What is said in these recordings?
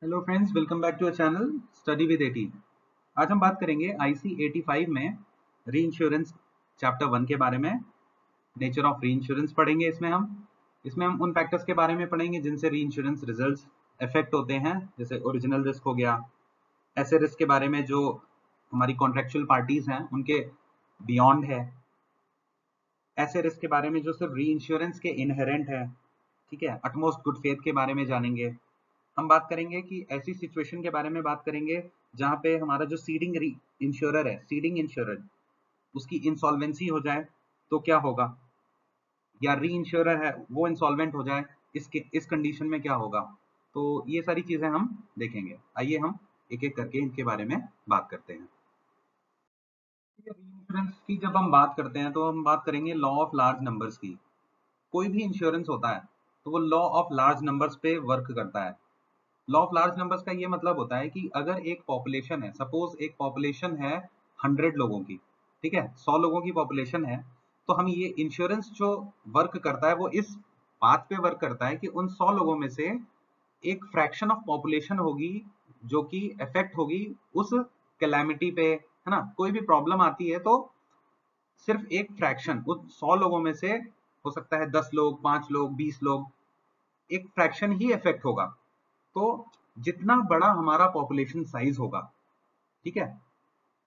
Hello friends, welcome back to our channel study with 18। आज हम बात करेंगे आईसी 85 में री इंश्योरेंस चैप्टर 1 के बारे में। नेचर ऑफ री इंश्योरेंस पढ़ेंगे। इसमें हम उन फैक्टर्स के बारे में पढ़ेंगे जिनसे री इंश्योरेंस रिजल्ट्स इफेक्ट होते हैं, जैसे ओरिजिनल रिस्क हो गया, ऐसे रिस्क के बारे में जो हमारी कॉन्ट्रेक्चुअल पार्टीज हैं उनके बियॉन्ड है, ऐसे रिस्क के बारे में जो सिर्फ री इंश्योरेंस के इनहेरेंट है, ठीक है, अटमोस्ट गुड फेथ के बारे में जानेंगे। हम बात करेंगे कि ऐसी सिचुएशन के बारे में बात करेंगे जहां पे हमारा जो सीडिंग इंश्योरर है, सीडिंग इंश्योरर, उसकी इंसॉल्वेंसी हो जाए तो क्या होगा, या री इंश्योरर है वो इंसॉल्वेंट हो जाए, इस कंडीशन में क्या होगा। तो ये सारी चीजें हम देखेंगे। आइए हम एक एक करके इनके बारे में बात करते हैं। री इंश्योरेंस की जब हम बात करते हैं तो हम बात करेंगे लॉ ऑफ लार्ज नंबर्स की। कोई भी इंश्योरेंस होता है तो वो लॉ ऑफ लार्ज नंबर्स पे वर्क करता है। लॉ ऑफ लार्ज नंबर्स का ये मतलब होता है कि अगर एक पॉपुलेशन है, सपोज एक पॉपुलेशन है 100 लोगों की, ठीक है, 100 लोगों की पॉपुलेशन है, तो हम ये इंश्योरेंस जो वर्क करता है वो इस बात पे वर्क करता है कि उन 100 लोगों में से एक फ्रैक्शन ऑफ पॉपुलेशन होगी जो कि इफेक्ट होगी उस कैलामिटी पे, है ना। कोई भी प्रॉब्लम आती है तो सिर्फ एक फ्रैक्शन उस 100 लोगों में से, हो सकता है 10 लोग, 5 लोग, 20 लोग, एक फ्रैक्शन ही इफेक्ट होगा। तो जितना बड़ा हमारा पॉपुलेशन साइज होगा, ठीक है,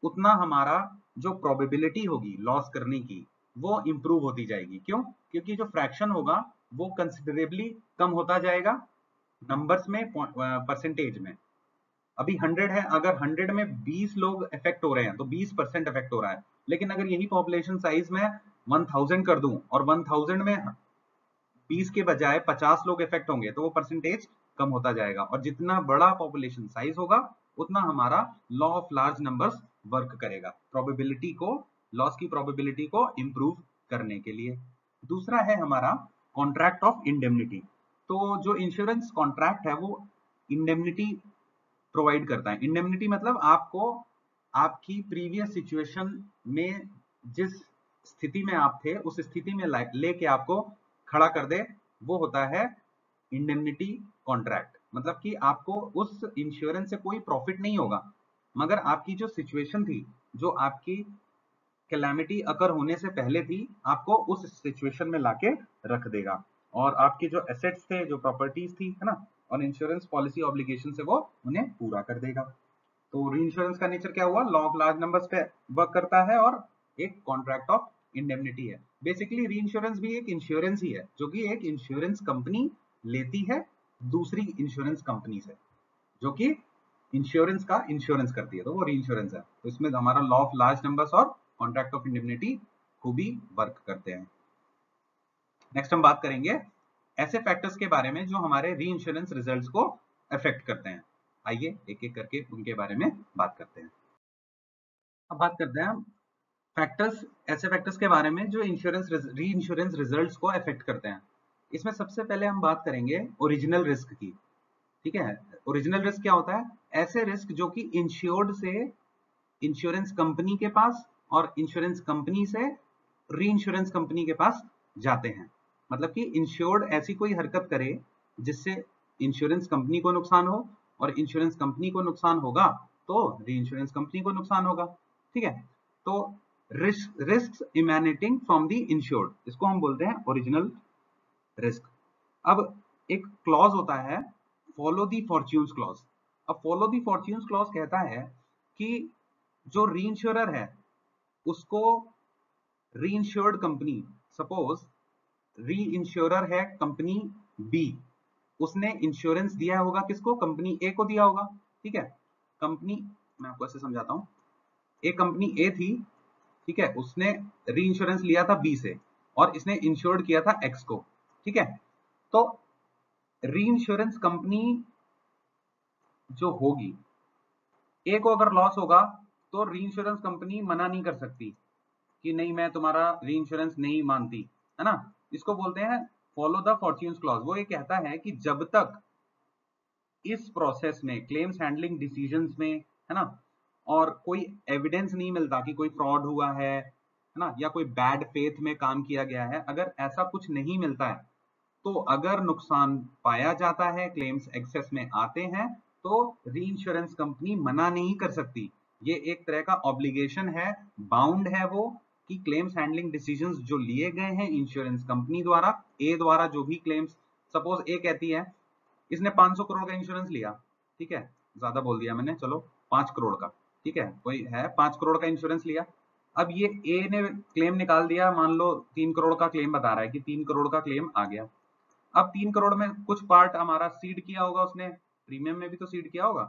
उतना हमारा जो प्रोबेबिलिटी होगी लॉस करने की वो इंप्रूव होती जाएगी। क्यों? क्योंकि जो फ्रैक्शन होगा वो कंसिडरेबली कम होता जाएगा नंबर्स में, परसेंटेज में। अभी 100 है, अगर 100 में 20 लोग इफेक्ट हो रहे हैं तो 20% इफेक्ट हो रहा है। लेकिन अगर यही पॉपुलेशन साइज में 1000 कर दूं और 1000 में 20 के बजाय 50 लोग इफेक्ट होंगे तो वो परसेंटेज कम होता जाएगा। और जितना बड़ा पॉपुलेशन साइज होगा उतना हमारा law of large numbers work करेगा, प्रोबेबिलिटी को, लॉस की प्रोबेबिलिटी को इंप्रूव करने के लिए। दूसरा है हमारा कॉन्ट्रैक्ट ऑफ इंडेमनिटी। तो जो इंश्योरेंस कॉन्ट्रैक्ट है वो इंडेमनिटी प्रोवाइड करता है। इंडेमनिटी मतलब आपको आपकी प्रीवियस सिचुएशन में जिस स्थिति में आप थे उस स्थिति में लेके आपको खड़ा कर दे, वो होता है इंडेमनिटी कॉन्ट्रैक्ट। मतलब कि आपको उस इंश्योरेंस से कोई प्रॉफिट नहीं होगा, मगर आपकी जो सिचुएशन थी, जो आपकी कैलामिटी अकर होने से पहले थी, आपको उस सिचुएशन में लाके रख देगा। और आपके जो एसेट्स थे, जो प्रॉपर्टीज थी, है ना, और इंश्योरेंस पॉलिसी ऑब्लिगेशन से वो उन्हें पूरा कर देगा। तो री इंश्योरेंस का नेचर क्या हुआ? लॉ ऑफ लार्ज नंबर्स पे वर्क करता है और एक कॉन्ट्रैक्ट ऑफ इंडेमनिटी है। बेसिकली री इंश्योरेंस भी एक इंश्योरेंस ही है जो कि एक इंश्योरेंस कंपनी लेती है दूसरी इंश्योरेंस कंपनी से, जो कि इंश्योरेंस का इंश्योरेंस करती है, तो वो री इंश्योरेंस है। तो इसमें हमारा लॉ ऑफ लार्ज नंबर्स और कॉन्ट्रैक्ट ऑफ इंडेमनिटी को भी वर्क करते हैं। नेक्स्ट हम बात करेंगे ऐसे फैक्टर्स के बारे में जो हमारे री इंश्योरेंस रिजल्ट्स को अफेक्ट करते हैं। आइए एक एक करके उनके बारे में बात करते हैं। अब बात करते हैं फैक्टर्स, ऐसे फैक्टर्स के बारे में जो री इंश्योरेंस रिजल्ट्स को अफेक्ट करते हैं। इसमें सबसे पहले हम बात करेंगे ओरिजिनल रिस्क की, ठीक है। ओरिजिनल रिस्क क्या होता है? ऐसे रिस्क जो कि इंश्योर्ड से इंश्योरेंस कंपनी के पास और इंश्योरेंस कंपनी से री इंश्योरेंस कंपनी के पास जाते हैं। मतलब कि इंश्योर्ड ऐसी कोई हरकत करे जिससे इंश्योरेंस कंपनी को नुकसान हो, और इंश्योरेंस कंपनी को नुकसान होगा तो री इंश्योरेंस कंपनी को नुकसान होगा, ठीक है। तो रिस्क इमेनेटिंग फ्रॉम द इंश्योर्ड, इसको हम बोलते हैं ओरिजिनल रिस्क। अब एक क्लॉज होता है फॉलो दी फॉर्च्यून्स क्लॉज। अब फॉलो दी फॉर्च्यून्स क्लॉज कहता है कि जो री इंश्योरर है उसको री इंश्योर्ड कंपनी, सपोज री इंश्योरर है कंपनी बी, उसने इंश्योरेंस दिया होगा किसको? कंपनी ए को दिया होगा, ठीक है। कंपनी, मैं आपको ऐसे समझाता हूं, एक कंपनी ए थी, ठीक है, उसने री इंश्योरेंस लिया था बी से और इसने इंश्योर्ड किया था एक्स को, ठीक है। तो री इंश्योरेंस कंपनी जो होगी, ए को अगर लॉस होगा तो री इंश्योरेंस कंपनी मना नहीं कर सकती कि नहीं मैं तुम्हारा री इंश्योरेंस नहीं मानती, है ना। इसको बोलते हैं फॉलो द फॉर्च्यून्स क्लॉज। वो ये कहता है कि जब तक इस प्रोसेस में, क्लेम्स हैंडलिंग डिसीजंस में, है ना, और कोई एविडेंस नहीं मिलता कि कोई फ्रॉड हुआ है ना, या कोई बैड फेथ में काम किया गया है, अगर ऐसा कुछ नहीं मिलता है तो अगर नुकसान पाया जाता है, क्लेम्स एक्सेस में आते हैं, तो री इंश्योरेंस कंपनी मना नहीं कर सकती। ये एक तरह का ऑब्लिगेशन है, बाउंड है वो, कि क्लेम्स हैंडलिंग डिसीजंस जो लिए गए हैं इंश्योरेंस कंपनी द्वारा, ए द्वारा, जो भी क्लेम्स, सपोज ए कहती है इसने 500 करोड़ का इंश्योरेंस लिया, ठीक है, ज्यादा बोल दिया मैंने, चलो 5 करोड़ का, ठीक है, कोई है 5 करोड़ का इंश्योरेंस लिया। अब ये ए ने क्लेम निकाल दिया, मान लो 3 करोड़ का क्लेम बता रहा है कि 3 करोड़ का क्लेम आ गया। अब 3 करोड़ में कुछ पार्ट हमारा सीड किया होगा उसने, प्रीमियम में भी तो सीड किया होगा।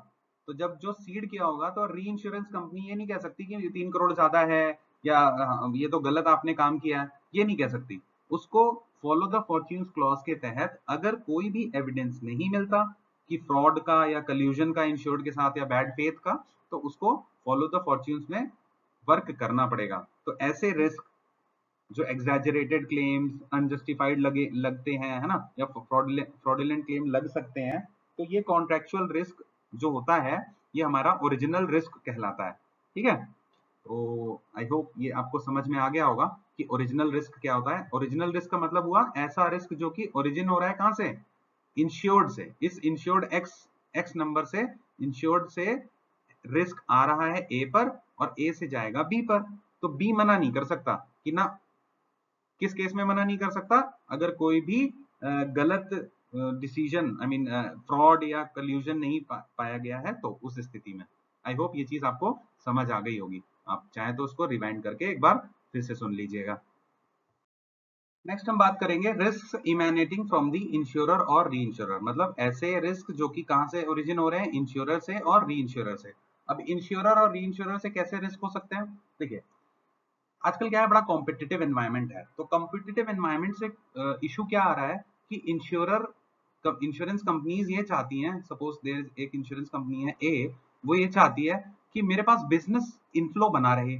तो जब जो सीड किया होगा तो री इंश्योरेंस कंपनी ये नहीं कह सकती कि 3 करोड़ ज्यादा है या ये तो गलत आपने काम किया है, ये नहीं कह सकती। उसको फॉलो द फॉर्च्यून्स क्लॉज के तहत अगर कोई भी एविडेंस नहीं मिलता कि फ्रॉड का या कल्यूजन का इंश्योर्ड के साथ या बैड फेथ का, तो उसको फॉलो द फॉर्च्यून्स में वर्क करना पड़ेगा। तो ऐसे रिस्क जो एग्जैजरेटेड क्लेम्स, अनजस्टिफाइड लगते हैं, है ना, या फ्रॉडुलेंट क्लेम लग सकते हैं, तो ये कॉन्ट्रेक्चुअल रिस्क जो होता है ये हमारा ओरिजिनल रिस्क कहलाता है। ठीक है, तो आई होप ये आपको समझ में आ गया होगा कि ओरिजिनल रिस्क क्या होता है। ओरिजिनल रिस्क का मतलब हुआ ऐसा रिस्क जो कि ओरिजिन हो रहा है कहां से, इंश्योर्ड से। इस इंश्योर्ड एक्स नंबर से इंश्योर्ड से रिस्क आ रहा है ए पर और ए से जाएगा बी पर, तो बी मना नहीं कर सकता कि ना, किस केस में मना नहीं कर सकता, अगर कोई भी गलत डिसीजन, आई मीन फ्रॉड या कल्यूजन नहीं पाया गया है, तो उस स्थिति में। आई होप ये चीज आपको समझ आ गई होगी। आप चाहे तो उसको रिवाइंड करके एक बार फिर से सुन लीजिएगा। नेक्स्ट हम बात करेंगे रिस्क इमेनेटिंग फ्रॉम द इंश्योरर और री इंश्योरर, मतलब ऐसे रिस्क जो कि कहां से ओरिजिन हो रहे हैं, इंश्योरर से और री इंश्योरर से। अब इंश्योरर और री इंश्योरर से कैसे रिस्क हो सकते हैं, देखिए आजकल क्या है, बड़ा कॉम्पिटिटिव एनवायरनमेंट है। तो कॉम्पिटिटिव एनवायरनमेंट से इशू क्या आ रहा है कि इंश्योरेंस कंपनीज ये चाहती हैं, सपोज देयर एक इंश्योरेंस कंपनी है ए, वो ये चाहती है कि मेरे पास बिजनेस इनफ्लो बना रहे,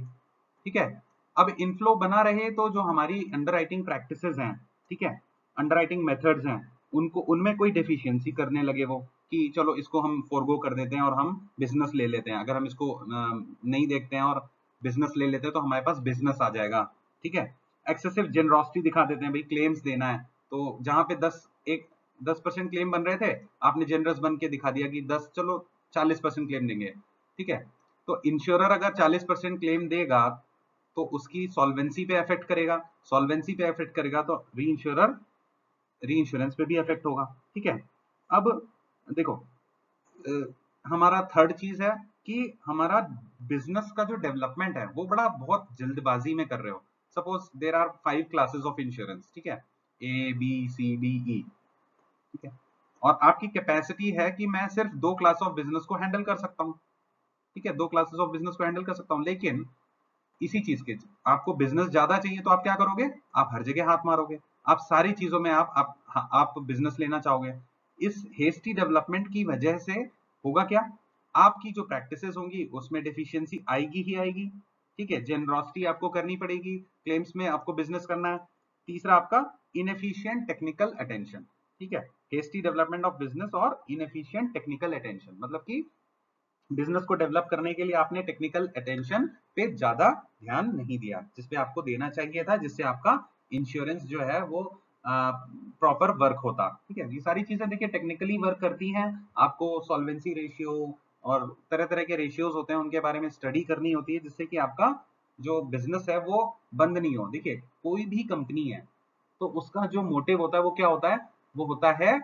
ठीक है। अब इनफ्लो बना रहे तो जो हमारी अंडरराइटिंग प्रैक्टिसेस हैं, ठीक है, अंडरराइटिंग मेथड्स हैं, उनको उनमें कोई डेफिशिएंसी करने लगे वो, कि चलो इसको हम फोरगो कर देते हैं और हम बिजनेस ले लेते हैं। अगर हम इसको नहीं देखते हैं और बिजनेस ले लेते हैं तो हमारे पास बिजनेस आ जाएगा, ठीक है। एक्सेसिव जेनरोसिटी दिखा देते हैं, भाई क्लेम्स देना है तो जहां पे 10% क्लेम बन रहे थे, आपने जेनरस बन के दिखा दिया कि 10, चलो 40% क्लेम देंगे, ठीक है। तो इंश्योरर अगर 40% क्लेम देगा तो उसकी सॉल्वेंसी पे इफेक्ट करेगा, सॉल्वेंसी पे इफेक्ट करेगा तो री इंश्योरेंस पे भी इफेक्ट होगा, ठीक है। अब देखो हमारा थर्ड चीज है कि हमारा बिजनेस का जो डेवलपमेंट है वो बड़ा बहुत जल्दबाजी में कर रहे हो। Suppose there are 5 classes of insurance, ठीक है, ए बी सी डी ई, ठीक है, और आपकी कैपेसिटी है कि मैं सिर्फ 2 क्लास ऑफ बिजनेस को हैंडल कर सकता हूँ, ठीक है, 2 क्लासेस ऑफ बिजनेस को हैंडल कर सकता हूँ। लेकिन इसी चीज के आपको बिजनेस ज्यादा चाहिए तो आप क्या करोगे, आप हर जगह हाथ मारोगे, आप सारी चीजों में आप बिजनेस लेना चाहोगे। इस हेस्टी डेवलपमेंट की वजह से होगा क्या, आपकी जो प्रैक्टिसेस होंगी उसमें डेफिशिएंसी आएगी ही आएगी, ठीक है। जेनरोसिटी आपको करनी पड़ेगी, क्लेम्स में आपको बिजनेस करना है। तीसरा आपका इनएफिशिएंट टेक्निकल अटेंशन, ठीक है, हेस्टी डेवलपमेंट ऑफ बिजनेस और इनएफिशिएंट टेक्निकल अटेंशन, मतलब कि बिजनेस को डेवलप करने के लिए आपने टेक्निकल अटेंशन पे ज्यादा ध्यान नहीं दिया जिसपे आपको देना चाहिए था, जिससे आपका इंश्योरेंस जो है वो प्रॉपर वर्क होता, ठीक है। ये सारी चीजें देखिए टेक्निकली वर्क करती हैं, आपको सॉल्वेंसी रेशियो और तरह तरह के रेशियोज होते हैं उनके बारे में स्टडी करनी होती है, जिससे कि आपका जो बिजनेस है वो बंद नहीं हो। देखिए कोई भी कंपनी है तो उसका जो मोटिव होता है वो क्या होता है, वो होता है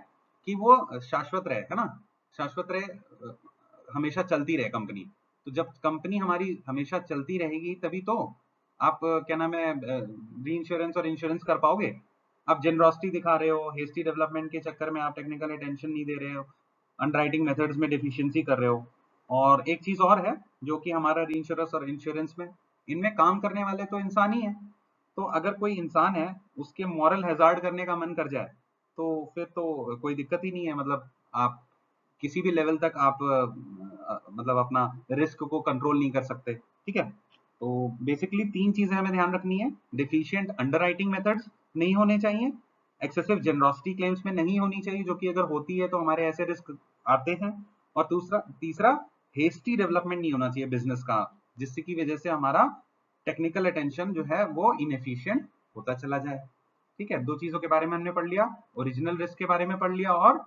कि वो शाश्वत रहे, है ना, शाश्वत रहे, हमेशा चलती रहे कंपनी। तो जब कंपनी हमारी हमेशा चलती रहेगी तभी तो आप क्या नाम है री इंश्योरेंस और इंश्योरेंस कर पाओगे। आप जेनरोसिटी दिखा रहे हो, हेस्टी डेवलपमेंट के चक्कर में आप टेक्निकल अटेंशन नहीं दे रहे हो, अंडरराइटिंग मेथड्स में डेफिशिएंसी कर रहे हो। और एक चीज और है जो कि हमारा री इंश्योरेंस और इंश्योरेंस में, इनमें काम करने वाले तो इंसान ही है। तो अगर कोई इंसान है उसके मॉरल हैजार्ड करने का मन कर जाए तो फिर तो कोई दिक्कत ही नहीं है, मतलब आप किसी भी लेवल तक आप मतलब अपना रिस्क को कंट्रोल नहीं कर सकते, ठीक है। तो बेसिकली 3 चीजें हमें ध्यान रखनी है, डेफिशिएंट अंडरराइटिंग मेथड्स नहीं होने चाहिए, एक्सेसिव जेनरोसिटी क्लेम्स में नहीं होनी चाहिए, जो कि अगर होती है तो हमारे ऐसे रिस्क आते हैं, और तीसरा हेस्टी डेवलपमेंट नहीं होना चाहिए बिजनेस का, जिससे की वजह से हमारा टेक्निकल अटेंशन जो है वो इनएफिशिएंट होता चला जाए, ठीक है। 2 चीजों के बारे में हमने पढ़ लिया, ओरिजिनल रिस्क के बारे में पढ़ लिया और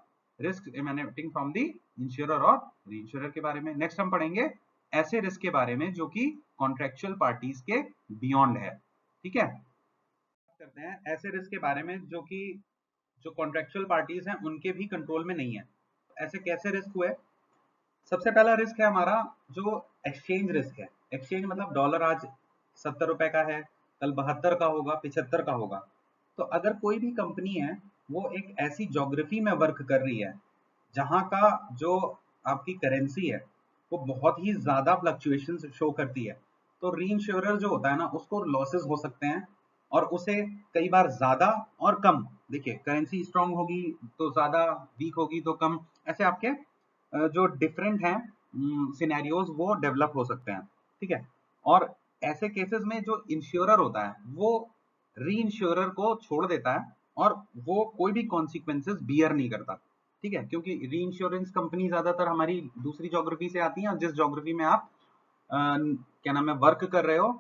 रिस्क एमेनेटिंग फ्रॉम द इंश्योरर और रीइंश्योरर के बारे में। नेक्स्ट हम पढ़ेंगे ऐसे रिस्क के बारे में जो कि कॉन्ट्रेक्चुअल पार्टीज के बियॉन्ड है। ठीक है, करते हैं ऐसे रिस्क के बारे में जो कि जो कॉन्ट्रेक्चुअल पार्टीज हैं उनके भी कंट्रोल में नहीं है। ऐसे कैसे रिस्क हुए? सबसे पहला रिस्क है हमारा जो एक्सचेंज रिस्क है। एक्सचेंज मतलब डॉलर आज 70 रुपए का है, कल 72 का होगा, 75 का होगा। तो अगर कोई भी कंपनी है वो एक ऐसी ज्योग्राफी में वर्क कर रही है जहां का जो आपकी करेंसी है वो बहुत ही ज्यादा फ्लक्चुएशन शो करती है, तो रीइंश्योरर जो होता है ना उसको लॉसेस हो सकते हैं और उसे कई बार ज्यादा और कम, देखिए करेंसी स्ट्रांग होगी तो ज्यादा, वीक होगी तो कम, ऐसे आपके जो डिफरेंट हैं सिनेरियोज वो डेवलप हो सकते हैं। ठीक है, और ऐसे केसेस में जो इंश्योरर होता है वो री इंश्योरर को छोड़ देता है और वो कोई भी कॉन्सिक्वेंसेस बियर नहीं करता। ठीक है, क्योंकि री इंश्योरेंस कंपनी ज्यादातर हमारी दूसरी ज्योग्राफी से आती है और जिस ज्योग्राफी में आप क्या नाम है वर्क कर रहे हो,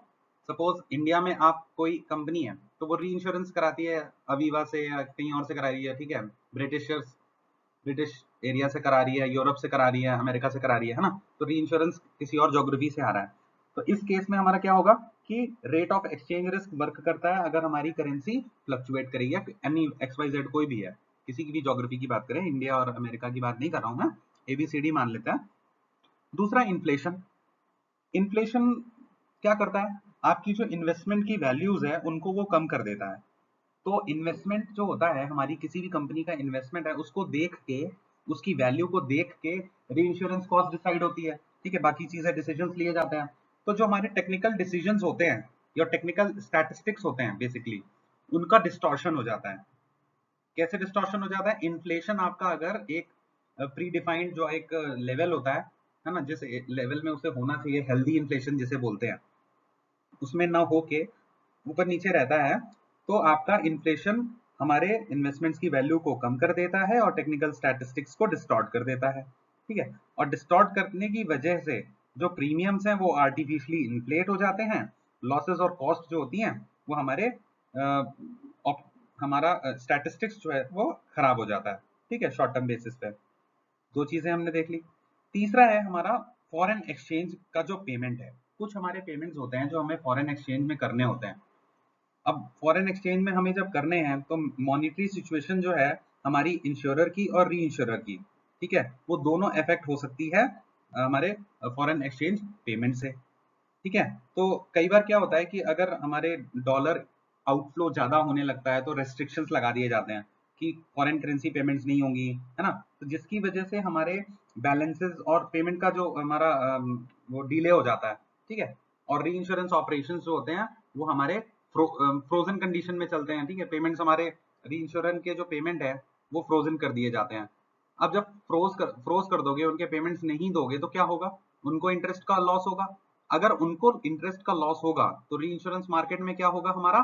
सपोज इंडिया में आप कोई कंपनी है तो वो री इंश्योरेंस कराती है अवीवा से या कहीं और से करा रही है। ठीक है, ब्रिटिश एरिया से करा रही है, यूरोप से करा रही है, अमेरिका से करा रही है ना, तो री इंश्योरेंस किसी और ज्योग्राफी से आ रहा है। तो इस केस में हमारा क्या होगा कि rate of exchange risk work करता है अगर हमारी करेंसी फ्लक्चुएट करेगी, एनी XYZ कोई भी है, किसी की भी ज्योग्राफी की बात करें, इंडिया और अमेरिका की बात नहीं कर रहा हूं मैं, ABCD मान लेते हैं। दूसरा इन्फ्लेशन। इन्फ्लेशन क्या करता है, आपकी जो इन्वेस्टमेंट की वैल्यूज है उनको वो कम कर देता है। तो इन्वेस्टमेंट जो होता है हमारी किसी भी कंपनी का इन्वेस्टमेंट है उसको देख के, उसकी वैल्यू को देख के री इंश्योरेंस कॉस्ट डिसाइड होती है। ठीक है, बाकी चीजें डिसीजंस लिए जाते हैं। तो जो हमारे टेक्निकल डिसीजंस होते हैं या टेक्निकल स्टैटिस्टिक्स होते हैं बेसिकली, उनका डिस्टॉर्शन हो जाता है। कैसे डिस्टॉर्शन हो जाता है? इन्फ्लेशन आपका अगर एक प्री डिफाइंड जो एक लेवल होता है ना, जिस लेवल में उसे होना चाहिए, हेल्दी इन्फ्लेशन जिसे बोलते हैं, उसमें ना होके ऊपर नीचे रहता है, तो आपका इन्फ्लेशन हमारे इन्वेस्टमेंट्स की वैल्यू को कम कर देता है और टेक्निकल स्टैटिस्टिक्स को डिस्टॉर्ट कर देता है। ठीक है, और डिस्टॉर्ट करने की वजह से जो प्रीमियम्स हैं वो आर्टिफिशियली इन्फ्लेट हो जाते हैं, लॉसेस और कॉस्ट जो होती हैं वो हमारा स्टैटिस्टिक्स जो है वो खराब हो जाता है। ठीक है, शॉर्ट टर्म बेसिस पे। दो चीजें हमने देख ली। तीसरा है हमारा फॉरेन एक्सचेंज का जो पेमेंट है। कुछ हमारे पेमेंट्स होते हैं जो हमें फॉरेन एक्सचेंज में करने होते हैं। अब फॉरेन एक्सचेंज में हमें जब करने हैं तो मॉनिटरी सिचुएशन जो है हमारी इंश्योरर की और री इंश्योरर की, ठीक है, वो दोनों इफेक्ट हो सकती है हमारे फॉरेन एक्सचेंज पेमेंट से। ठीक है, तो कई बार क्या होता है कि अगर हमारे डॉलर आउटफ्लो ज्यादा होने लगता है तो रेस्ट्रिक्शंस लगा दिए जाते हैं कि फॉरेन करेंसी पेमेंट्स नहीं होंगी, है ना, तो जिसकी वजह से हमारे बैलेंसेस और पेमेंट का जो हमारा वो डिले हो जाता है। ठीक है, और री इंश्योरेंस ऑपरेशन जो होते हैं वो हमारे फ्रोजन कंडीशन में चलते हैं। ठीक है, पेमेंट्स हमारे री इंश्योरेंस के जो पेमेंट है वो फ्रोजन कर दिए जाते हैं। अब जब फ्रोज कर दोगे, उनके पेमेंट्स नहीं दोगे तो क्या होगा? उनको इंटरेस्ट का लॉस होगा। अगर उनको इंटरेस्ट का लॉस होगा तो री इंश्योरेंस मार्केट में क्या होगा, हमारा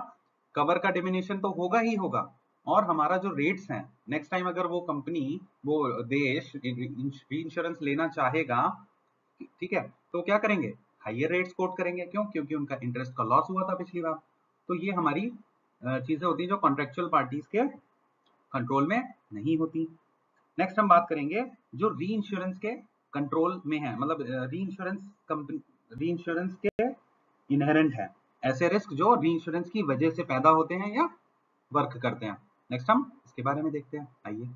कवर का डिमिनिशन तो होगा ही होगा, और हमारा जो रेट्स हैं नेक्स्ट टाइम अगर वो कंपनी, वो देश री इंश्योरेंस लेना चाहेगा, ठीक है, तो क्या करेंगे? हाइयर रेट्स कोट करेंगे। क्यों? क्योंकि उनका इंटरेस्ट का लॉस हुआ था पिछली बार। तो ये हमारी चीजें होती हैं जो कॉन्ट्रेक्चुअल पार्टीज के कंट्रोल में नहीं होती। नेक्स्ट हम बात करेंगे जो री इंश्योरेंस के कंट्रोल में है, मतलब री इंश्योरेंस कंपनी, री इंश्योरेंस के इनहेरेंट है, ऐसे रिस्क जो री इंश्योरेंस की वजह से पैदा होते हैं या वर्क करते हैं। नेक्स्ट हम इसके बारे में देखते हैं, आइए।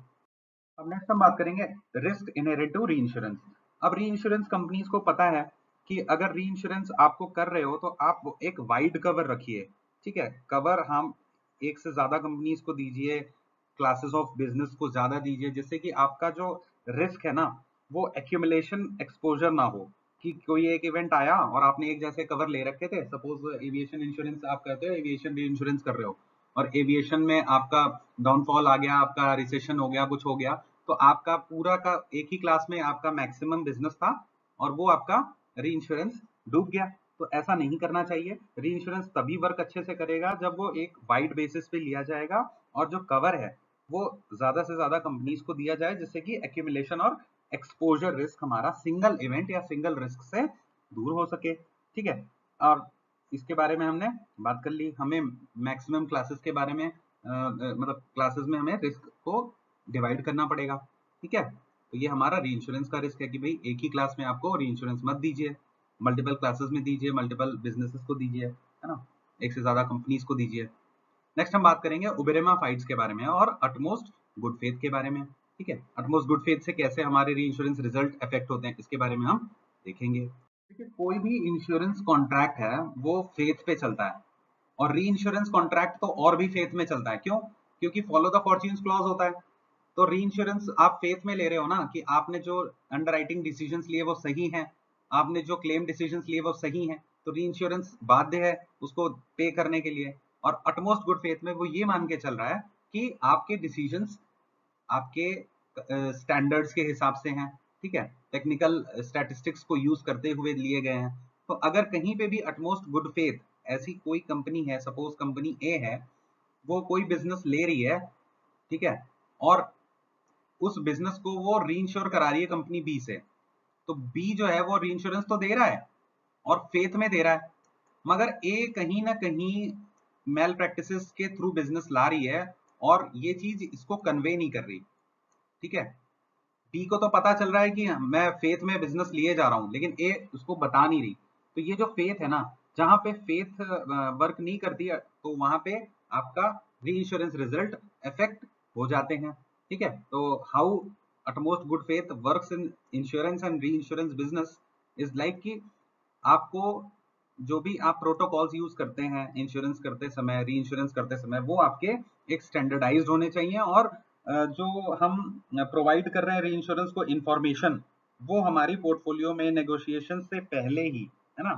अब नेक्स्ट हम बात करेंगे risk inherent to reinsurance. अब री इंश्योरेंस कंपनीज को पता है कि अगर री इंश्योरेंस आपको कर रहे हो तो आप एक वाइड कवर रखिए। ठीक है, कवर हम एक से ज्यादा कंपनीज को दीजिए, क्लासेस ऑफ बिजनेस को ज्यादा दीजिए, जिससे कि आपका जो रिस्क है ना वो एक्यूमुलेशन एक्सपोजर ना हो, कि कोई एक इवेंट आया और आपने एक जैसे कवर ले रखे थे, सपोज एविएशन इंश्योरेंस आप करते हो, एविएशन री इंश्योरेंस कर रहे हो, और एविएशन में आपका डाउनफॉल आ गया, आपका रिसेशन हो गया, कुछ हो गया, तो आपका पूरा का एक ही क्लास में आपका मैक्सिमम बिजनेस था और वो आपका री इंश्योरेंस डूब गया। तो ऐसा नहीं करना चाहिए। री इंश्योरेंस तभी वर्क अच्छे से करेगा जब वो एक वाइड बेसिस पे लिया जाएगा और जो कवर है वो ज्यादा से ज्यादा कंपनीज को दिया जाए, जिससे कि एक्यूमुलेशन और एक्सपोजर रिस्क हमारा सिंगल इवेंट या सिंगल रिस्क से दूर हो सके। ठीक है, और इसके बारे में हमने बात कर ली। हमें मैक्सिमम क्लासेस के बारे में मतलब क्लासेस में हमें रिस्क को डिवाइड करना पड़ेगा। ठीक है। तो ये हमारा री इंश्योरेंस का रिस्क है कि भाई एक ही क्लास में आपको री इंश्योरेंस मत दीजिए, मल्टीपल क्लासेस में दीजिए, मल्टीपल बिजनेसेस को दीजिए, है ना, एक से ज्यादा कंपनीज को दीजिए। नेक्स्ट हम बात करेंगे उबेरेमा फाइट्स के बारे में और अटमोस्ट गुड फेथ के बारे में। ठीक है, अटमोस्ट गुड फेथ से कैसे हमारे री इंश्योरेंस रिजल्ट इफेक्ट होते हैं इसके बारे में हम देखेंगे। देखिए, कोई भी इंश्योरेंस कॉन्ट्रैक्ट है वो फेथ पे चलता है, और री इंश्योरेंस कॉन्ट्रैक्ट तो और भी फेथ में चलता है। क्यों? क्योंकि फॉलो द फॉर्च्यून्स क्लॉज होता है। तो री इंश्योरेंस आप फेथ में ले रहे हो ना, कि आपने जो अंडरराइटिंग डिसीजंस लिए वो सही हैं, आपने जो क्लेम डिसीजंस लिए वो सही हैं, तो री इंश्योरेंस बाध्य है उसको पे करने के लिए। और अटमोस्ट गुड फेथ में वो ये मान के चल रहा है कि आपके डिसीजंस आपके स्टैंडर्ड्स के हिसाब से हैं, ठीक है, टेक्निकल स्टैटिस्टिक्स को यूज करते हुए लिए गए हैं। तो अगर कहीं पे भी अटमोस्ट गुड फेथ ऐसी कोई कंपनी है, सपोज कंपनी ए है, वो कोई बिजनेस ले रही है, ठीक है, और उस बिजनेस को वो री इंश्योर करा रही है कंपनी बी से, तो बी जो है वो री इंश्योरेंस तो दे रहा है और फेथ में दे रहा है, मगर ए कहीं ना कहीं मेल प्रैक्टिसेस के थ्रू बिजनेस ला रही है और ये चीज इसको कन्वे नहीं कर रही। ठीक है, बी को तो पता चल रहा है कि मैं फेथ में बिजनेस लिए जा रहा हूं, लेकिन ए उसको बता नहीं रही। तो ये जो फेथ है ना, जहां पे फेथ वर्क नहीं करती है, तो वहां पे आपका री इंश्योरेंस रिजल्ट इफेक्ट हो जाते हैं। ठीक है, तो how utmost good faith works in insurance and re insurance business is like कि आपको जो भी आप प्रोटोकॉल्स यूज करते हैं इंश्योरेंस करते समय, री इंश्योरेंस करते समय, वो आपके एक स्टैंडर्डाइज्ड होने चाहिए, और जो हम प्रोवाइड कर रहे हैं री इंश्योरेंस को इंफॉर्मेशन, वो हमारी पोर्टफोलियो में नेगोशिएशन से पहले ही, है ना,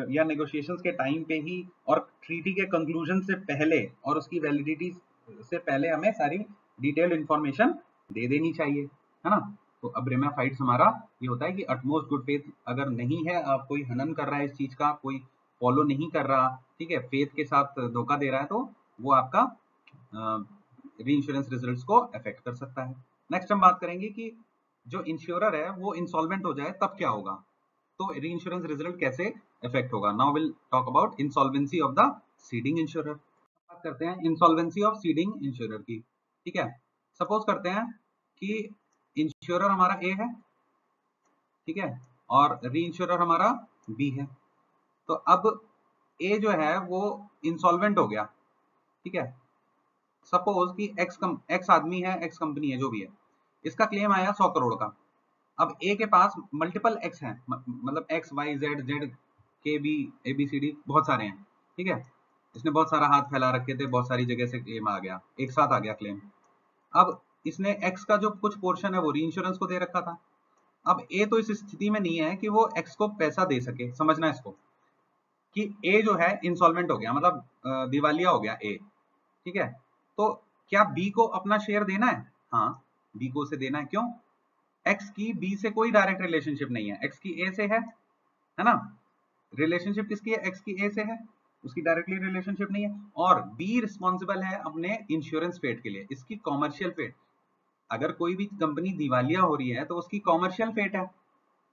या नेगोशिएशंस के टाइम पे ही और ट्रीटी के कंक्लूजन से पहले और उसकी वैलिडिटी से पहले हमें सारी डिटेल्ड इंफॉर्मेशन दे देनी चाहिए, है ना। तो अब रेमा फाइट्स हमारा ये होता है कि अटमोस्ट गुड फेथ अगर नहीं है, आप कोई हनन कर रहा है इस चीज का, कोई फॉलो नहीं कर रहा, ठीक है, फेथ के साथ धोखा दे रहा है, तो वो आपका री इंश्योरेंस रिजल्ट्स को अफेक्ट कर सकता है। नेक्स्ट हम बात करेंगे कि जो इंश्योरर है वो इंसॉल्वेंट हो जाए तब क्या होगा, तो री इंश्योरेंस रिजल्ट कैसे इफेक्ट होगा। Now will talk about insolvency of the seeding insurer. बात करते हैं इंसॉल्वेंसी ऑफ सीडिंग इंश्योरर की। ठीक है, सपोज करते हैं कि इंश्योरर हमारा ए है, ठीक है, और री इंश्योरर हमारा बी है। तो अब ए जो है वो इंसॉल्वेंट हो गया, ठीक है, सपोज कि एक्स आदमी है, एक्स कंपनी है, जो भी है, इसका क्लेम आया 100 करोड़ का। अब ए के पास मल्टीपल एक्स हैं, मतलब एक्स वाई जेड, जेड के B A B C D, बहुत सारे हैं, ठीक है, इसने बहुत सारा हाथ फैला रखे थे, बहुत सारी जगह से क्लेम आ गया, एक साथ आ गया क्लेम। अब इसने एक्स का जो कुछ पोर्शन है वो री इंश्योरेंस को दे रखा था। अब ए तो इस स्थिति में नहीं है कि वो एक्स को पैसा दे सके, समझना इसको, कि ए जो है इंसॉल्वेंट हो गया, मतलब दिवालिया हो गया ए, ठीक है, तो क्या बी को अपना शेयर देना है? हाँ, बी को उसे देना है। क्यों? एक्स की बी से कोई डायरेक्ट रिलेशनशिप नहीं है, एक्स की ए से है ना, रिलेशनशिप किसकी है? एक्स की ए से है, उसकी डायरेक्टली रिलेशनशिप नहीं है। और बी रिस्पॉन्सिबल है अपने इंश्योरेंस पेड के लिए, इसकी कॉमर्शियल पेड। अगर कोई भी कंपनी दिवालिया हो रही है तो उसकी कॉमर्शियल फेट है,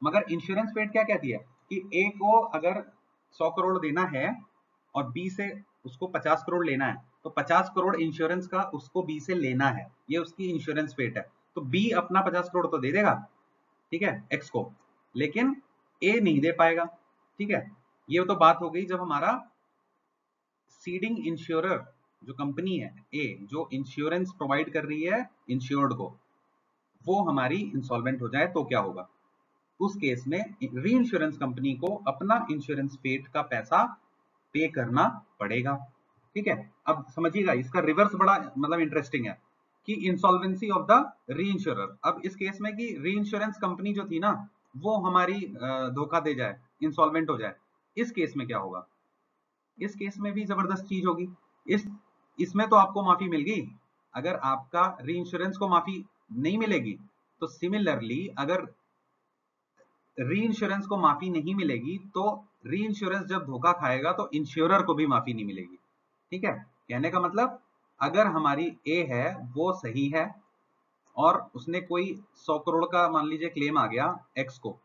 मगर इंश्योरेंस फेट क्या कहती है कि ए को अगर 100 करोड़ देना है और बी से उसको 50 करोड़ लेना है, तो 50 करोड़ इंश्योरेंस का उसको बी से लेना है, ये उसकी इंश्योरेंस फेट है। तो बी अपना 50 करोड़ तो दे देगा, ठीक है, एक्स को, लेकिन ए नहीं दे पाएगा। ठीक है, ये तो बात हो गई जब हमारा सीडिंग इंश्योरर जो कंपनी है ए, जो इंश्योरेंस प्रोवाइड कर रही है इंश्योर्ड को, वो हमारी इंसॉल्वेंट हो जाए तो क्या होगा। उस केस में री इंश्योरेंस कंपनी को अपना इंश्योरेंस पेड का पैसा पे करना पड़ेगा। ठीक है, अब समझिएगा इसका रिवर्स बड़ा मतलब इंटरेस्टिंग है कि इंसॉल्वेंसी ऑफ द री इंश्योरर। अब इस केस में कि री इंश्योरेंस कंपनी जो थी ना, वो हमारी धोखा दे जाए, इंसॉल्वेंट हो जाए, इस केस में क्या होगा? इस केस में भी जबरदस्त चीज होगी। इसमें तो आपको माफी मिल गई। अगर आपका री इंश्योरेंस को माफी नहीं मिलेगी, तो सिमिलरली अगर री इंश्योरेंस को माफी नहीं मिलेगी, तो री इंश्योरेंस जब धोखा खाएगा तो इंश्योरर को भी माफी नहीं मिलेगी। ठीक है, कहने का मतलब, अगर हमारी ए है वो सही है और उसने कोई 100 करोड़ का मान लीजिए क्लेम आ गया एक्स को,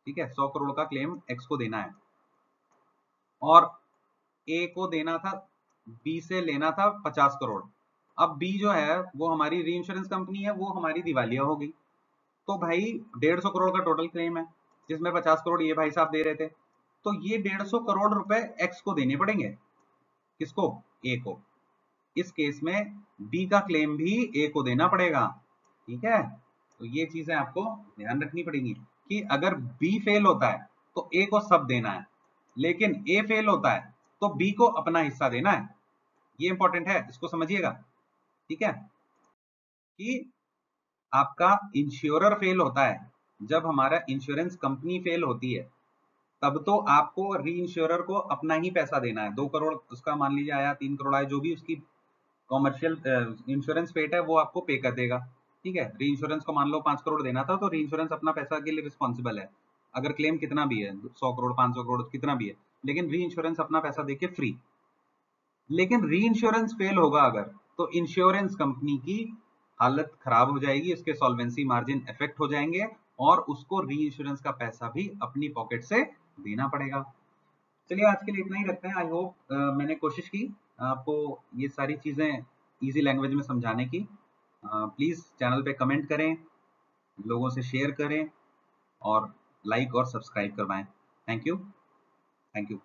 ठीक है, 100 करोड़ का क्लेम एक्स को देना है, और ए को देना था, बी से लेना था 50 करोड़। अब बी जो है वो हमारी री इंश्योरेंस कंपनी है, वो हमारी दिवालिया हो गई। तो भाई 150 करोड़ का टोटल क्लेम है, जिसमें 50 करोड़ ये भाई साहब दे रहे थे। तो ये 150 करोड़ रुपए एक्स को देने पड़ेंगे। किसको? ए को। इस केस में बी का क्लेम भी ए को देना पड़ेगा। ठीक है, तो ये चीजें आपको ध्यान रखनी पड़ेगी कि अगर बी फेल होता है तो ए को सब देना है, लेकिन ए फेल होता है तो बी को अपना हिस्सा देना है। ये इंपॉर्टेंट है, इसको समझिएगा। ठीक है, कि आपका इंश्योरर फेल होता है, जब हमारा इंश्योरेंस कंपनी फेल होती है तब तो आपको री इंश्योरर को अपना ही पैसा देना है। 2 करोड़ उसका मान लीजिए आया, 3 करोड़ आया, जो भी उसकी कॉमर्शियल इंश्योरेंस पेड है वो आपको पे कर देगा। ठीक है, री इंश्योरेंस को मान लो 5 करोड़ देना था, तो री इंश्योरेंस अपना पैसा के लिए रिस्पॉन्सिबल है, अगर क्लेम कितना भी है, 100 करोड़ 500 करोड़ कितना भी है, लेकिन री इंश्योरेंस अपना पैसा देके फ्री। लेकिन री इंश्योरेंस फेल होगा अगर, तो इंश्योरेंस कंपनी की हालत खराब हो जाएगी, उसके सॉल्वेंसी मार्जिन इफेक्ट हो जाएंगे और उसको री इंश्योरेंस का पैसा भी अपनी पॉकेट से देना पड़ेगा। चलिए आज के लिए इतना ही रखते हैं। आई होप मैंने कोशिश की आपको ये सारी चीजें इजी लैंग्वेज में समझाने की। प्लीज चैनल पे कमेंट करें, लोगों से शेयर करें और लाइक और सब्सक्राइब करवाएं। Thank you. Thank you.